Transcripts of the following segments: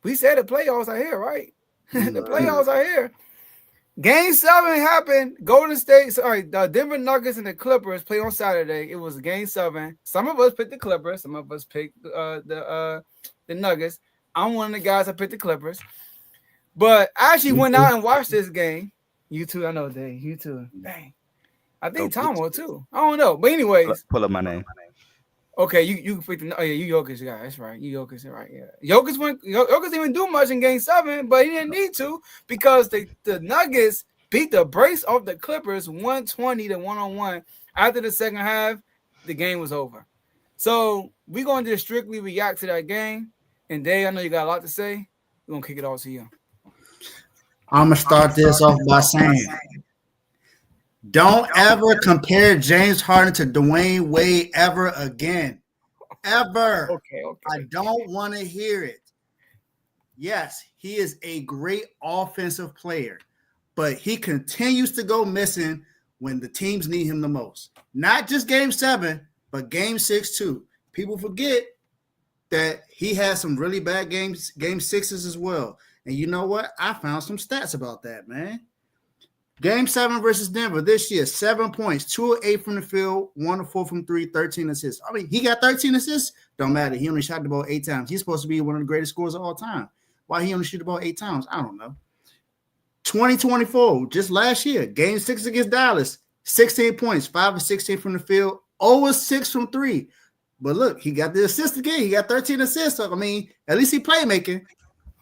We said the playoffs are here, right? The Mm-hmm. playoffs are here. Game 7 happened. Golden State, sorry, the Denver Nuggets and the Clippers played on Saturday. It was game 7. Some of us picked the Clippers. Some of us picked the Nuggets. I'm one of the guys that picked the Clippers. But I actually Me went too. out and watched this game. You too, I know, Dave. You too. Dang. I Go think Knicks. Tomo too. I don't know. But anyways, Pull up my name. okay, you picked the. Oh yeah, you Jokic guy. That's right. You Jokic, right? Yeah. Jokic didn't even do much in Game 7, but he didn't need to because the Nuggets beat the brakes off the Clippers 120 to 101. After the second half, the game was over. So we're going to just strictly react to that game. And Dave, I know you got a lot to say. We're gonna kick it all to you. I'm gonna start this off by saying, don't ever compare James Harden to Dwayne Wade ever again. Ever. Okay. I don't want to hear it. Yes, he is a great offensive player, but he continues to go missing when the teams need him the most. Not just game 7, but game 6 too. People forget that he had some really bad game 6s as well. And you know what? I found some stats about that, man. Game 7 versus Denver this year, 7 points, 2 of 8 from the field, 1 of 4 from 3, 13 assists. I mean, he got 13 assists. Don't matter. He only shot the ball 8 times. He's supposed to be one of the greatest scorers of all time. Why he only shoot the ball 8 times? I don't know. 2024, just last year, game 6 against Dallas, 16 points, 5 of 16 from the field, 0 of 6 from 3. But look, he got the assist again. He got 13 assists. So, I mean, at least he playmaking.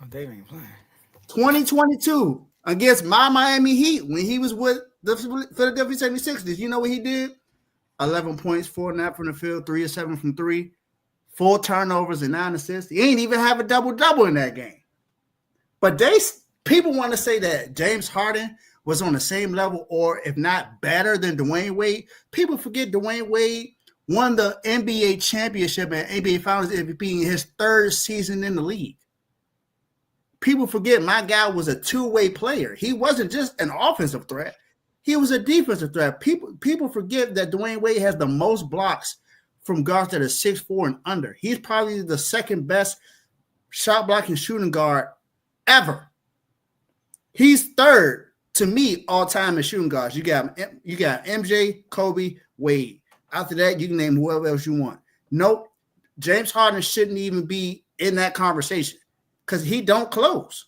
Oh, Dave ain't playing. 2022 against my Miami Heat when he was with the Philadelphia 76ers. You know what he did? 11 points, 4 9 from the field, 3 of 7 from 3, 4 turnovers and 9 assists. He ain't even have a double-double in that game. But people want to say that James Harden was on the same level or if not better than Dwayne Wade. People forget Dwayne Wade won the NBA championship and NBA Finals MVP in his 3rd season in the league. People forget my guy was a two-way player. He wasn't just an offensive threat. He was a defensive threat. People forget that Dwayne Wade has the most blocks from guards that are 6'4" and under. He's probably the second best shot blocking shooting guard ever. He's 3rd to me all time in shooting guards. You got MJ, Kobe, Wade. After that, you can name whoever else you want. Nope. James Harden shouldn't even be in that conversation because he don't close.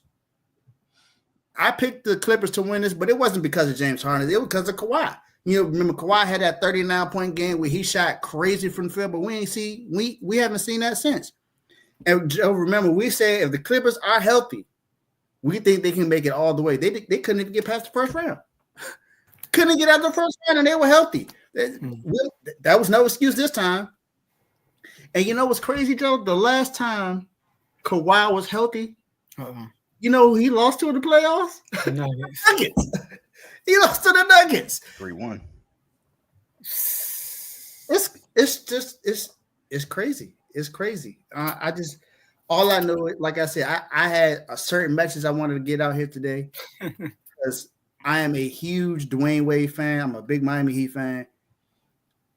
I picked the Clippers to win this, but it wasn't because of James Harden. It was because of Kawhi. You know, remember Kawhi had that 39-point game where he shot crazy from the field, but we haven't seen that since. And Joe, remember, we said if the Clippers are healthy, we think they can make it all the way. They couldn't even get past the first round. Couldn't get out of the first round, and they were healthy. That was no excuse this time. And you know what's crazy, Joe? The last time Kawhi was healthy, you know who he lost to in the playoffs? The Nuggets. Nuggets. He lost to the Nuggets. 3-1. It's crazy. It's crazy. All I know, like I said, I had a certain message I wanted to get out here today because I am a huge Dwayne Wade fan. I'm a big Miami Heat fan.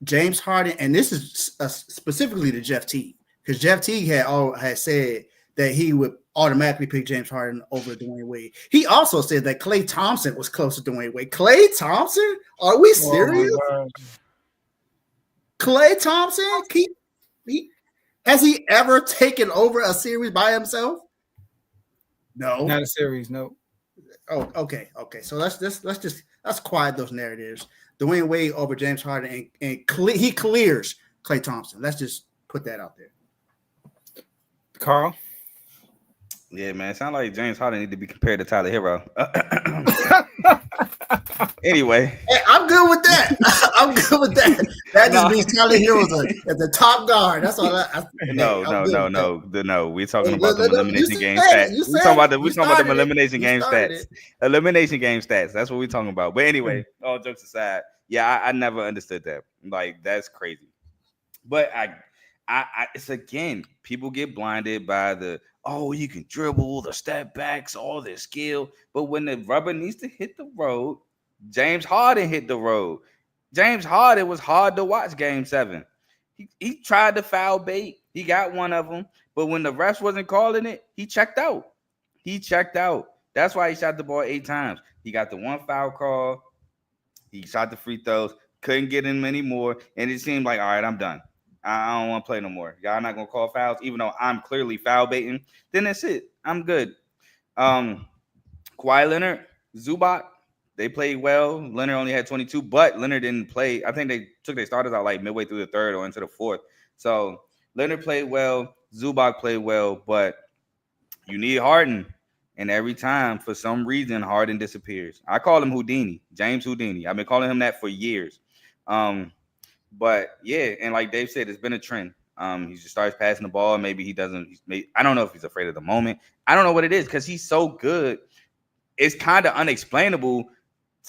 James Harden, and this is specifically to Jeff Teague, because Jeff Teague had said that he would automatically pick James Harden over Dwayne Wade. He also said that Klay Thompson was close to Dwayne Wade. Klay Thompson? Are we serious? Klay Thompson? Has he ever taken over a series by himself? No. Not a series, no. Oh, okay. So let's quiet those narratives. Dwayne Wade over James Harden, and he clears Klay Thompson. Let's just put that out there. Carl? Yeah, man. It sounds like James Harden need to be compared to Tyler Hero. Anyway. Hey, I'm good with that. I'm good with that. That just means Tyler Hero's as a top guard. That's all. No. We're talking about the elimination game stats. We're talking about the elimination game stats. Elimination game stats. That's what we're talking about. But anyway, all jokes aside, yeah, I never understood that. Like, that's crazy. But it's again, people get blinded by you can dribble, the step backs, all this skill. But when the rubber needs to hit the road, James Harden hit the road. James Harden was hard to watch game 7. He tried to foul bait. He got one of them. But when the refs wasn't calling it, he checked out. He checked out. That's why he shot the ball 8 times. He got the one foul call. He shot the free throws. Couldn't get him anymore. And it seemed like, all right, I'm done. I don't want to play no more. Y'all not going to call fouls, even though I'm clearly foul baiting. Then that's it. I'm good. Kawhi Leonard, Zubac, they played well. Leonard only had 22, but Leonard didn't play. I think they took their starters out like midway through the third or into the fourth. So Leonard played well. Zubac played well, but you need Harden. And every time, for some reason, Harden disappears. I call him Houdini, James Houdini. I've been calling him that for years. But yeah, and like Dave said, it's been a trend. He just starts passing the ball. Maybe he doesn't. I don't know if he's afraid of the moment. I don't know what it is because he's so good. It's kind of unexplainable.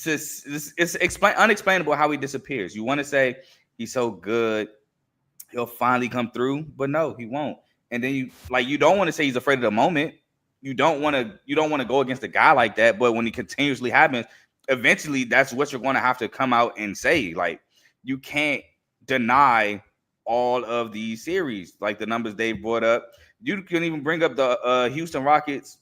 It's unexplainable how he disappears. You want to say he's so good, he'll finally come through, but no, he won't. And then you don't want to say he's afraid of the moment. You don't want to go against a guy like that. But when it continuously happens, eventually that's what you're going to have to come out and say. Like, you can't deny all of these series, like the numbers Dave brought up. You can even bring up the Houston Rockets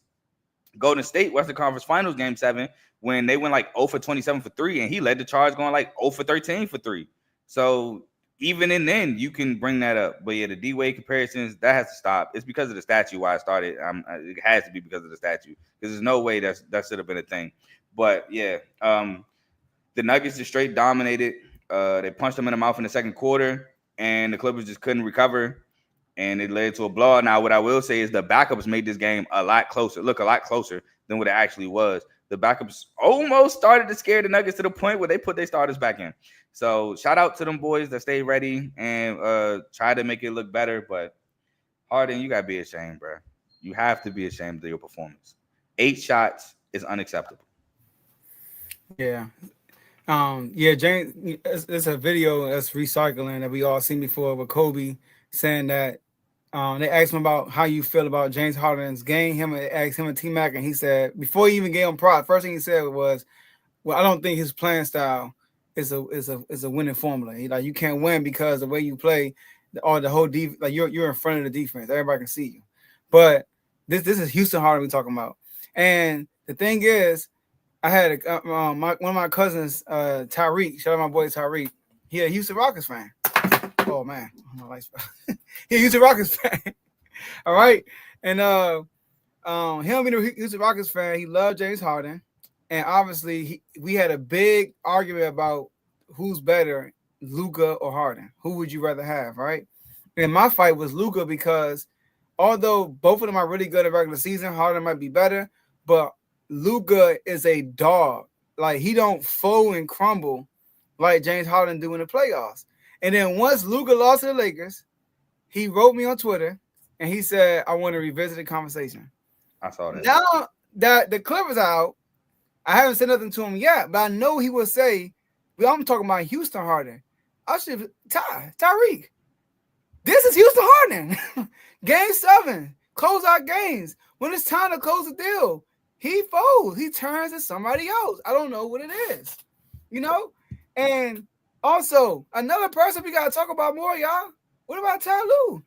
Golden State Western Conference Finals Game 7 when they went like 0 for 27 for 3, and he led the charge going like 0 for 13 for 3. So even in then, you can bring that up. But yeah, the D-Wade comparisons, that has to stop. It's because of the statue why I started. It has to be because of the statue because there's no way that should have been a thing. But yeah, the Nuggets just straight dominated. They punched them in the mouth in the second quarter, and the Clippers just couldn't recover. And it led to a blowout. Now, what I will say is the backups made this game a lot closer than what it actually was. The backups almost started to scare the Nuggets to the point where they put their starters back in. So shout out to them boys that stayed ready and tried to make it look better. But Harden, you got to be ashamed, bro. You have to be ashamed of your performance. 8 shots is unacceptable. Yeah. James, it's a video that's recycling that we all seen before with Kobe saying that they asked him about how you feel about James Harden's game. They asked him and T-Mac, and he said, before he even gave him props, first thing he said was, well, I don't think his playing style is a winning formula. You can't win because the way you play or the whole like you're in front of the defense. Everybody can see you. But this is Houston Harden we're talking about. And the thing is, I had one of my cousins, Tyreek, shout out my boy Tyreek. He a Houston Rockets fan. Oh man, he a Houston Rockets fan. All right, and him being a Houston Rockets fan, he loved James Harden, and obviously we had a big argument about who's better, Luka or Harden. Who would you rather have, right? And my fight was Luka because although both of them are really good in regular season, Harden might be better, but Luka is a dog. Like, he don't fold and crumble like James Harden do in the playoffs. And then once Luka lost to the Lakers, he wrote me on Twitter and he said, I want to revisit the conversation. I saw that. Now that the Clippers are out, I haven't said nothing to him yet, but I know he will say, I'm talking about Houston Harden. I should Tyreek. This is Houston Harden. Game 7. Close out games. When it's time to close the deal, he folds. He turns to somebody else. I don't know what it is. And also, another person we got to talk about more, y'all. What about Ty Lue?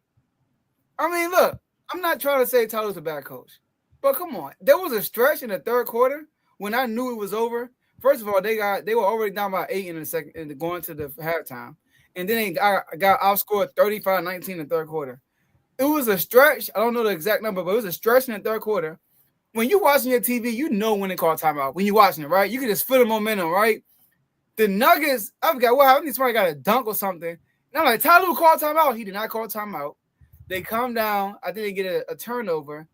I mean, look, I'm not trying to say Ty Lue's a bad coach, but come on. There was a stretch in the third quarter when I knew it was over. First of all, they were already down by 8 in the second and going to the halftime. And then they got outscored 35-19 in the third quarter. It was a stretch. I don't know the exact number, but it was a stretch in the third quarter. When you're watching your TV, you know when they call timeout. When you're watching it, right? You can just feel the momentum, right? The Nuggets, I forgot what happened. Somebody got a dunk or something. And I'm like, Ty Lue called timeout. He did not call timeout. They come down. I think they get a turnover.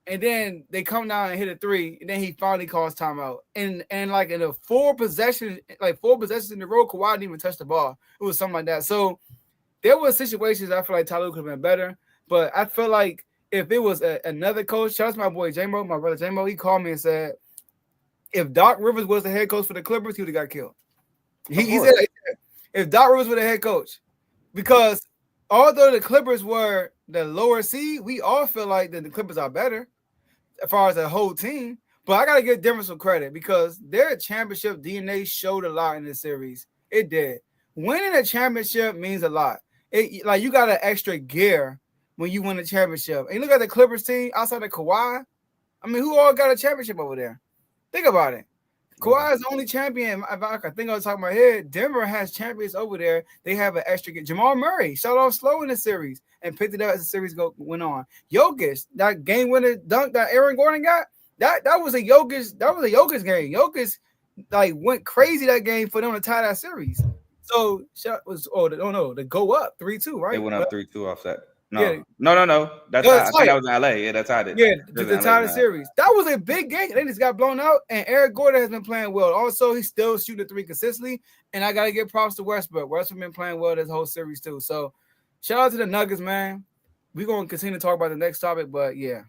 And then they come down and hit a 3. And then he finally calls timeout. And like in a 4 possessions in a row, Kawhi didn't even touch the ball. It was something like that. So there were situations I feel like Ty Lue could have been better. But I feel like if it was another coach, shout out to my boy J-Mo, my brother J-Mo, he called me and said, if Doc Rivers was the head coach for the Clippers, he would have got killed. He said, if Doc Rivers was the head coach, because although the Clippers were the lower seed, we all feel like that the Clippers are better as far as the whole team. But I got to give Denver some credit because their championship DNA showed a lot in this series. It did. Winning a championship means a lot. Like, you got an extra gear when you win a championship. And you look at the Clippers team outside of Kawhi. I mean, who all got a championship over there? Think about it. Kawhi is the only champion. If I think on the top of my head, Denver has champions over there. They have an extra. Jamal Murray shut off slow in the series and picked it up as the series went on. Jokic, that game winner dunk that Aaron Gordon got, that was a Jokic. That was a Jokic game. Jokic like went crazy that game for them to tie that series. So shot was to go up 3-2, right? They went up 3-2 offset. No, Yeah. no. That's I think that was in LA. Yeah, that's how it. Yeah, to tie the series. That was a big game. They just got blown out, and Eric Gordon has been playing well. Also, he's still shooting the three consistently, and I gotta give props to Westbrook. Westbrook been playing well this whole series too. So, shout out to the Nuggets, man. We're gonna continue to talk about the next topic, but yeah,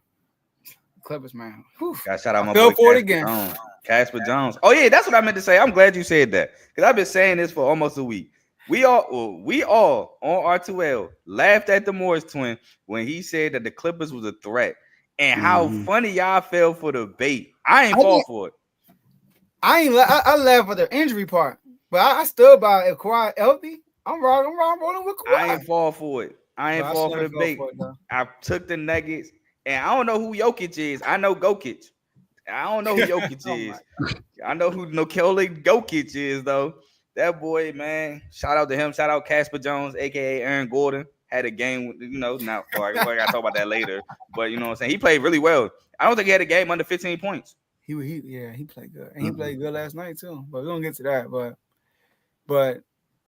Clippers, man. Got shout out my boy Casper Jones. Oh yeah, that's what I meant to say. I'm glad you said that because I've been saying this for almost a week. We all on R2L laughed at the Morris twin when he said that the Clippers was a threat, and how funny y'all fell for the bait. I ain't fall for it. I laugh for the injury part, but I stood by if Kawhi healthy. I'm rolling with Kawhi. I ain't fall for it. I ain't fall for the bait. I took the Nuggets, and I don't know who Jokic is. I know Gokic. I don't know who Jokic is. I know who Nikola Jokic is though. That boy, man, shout out to him. Shout out Casper Jones, a.k.a. Aaron Gordon. Had a game, now I got to talk about that later. But, you know what I'm saying? He played really well. I don't think he had a game under 15 points. He played good. And he played good last night, too. But we're going to get to that. But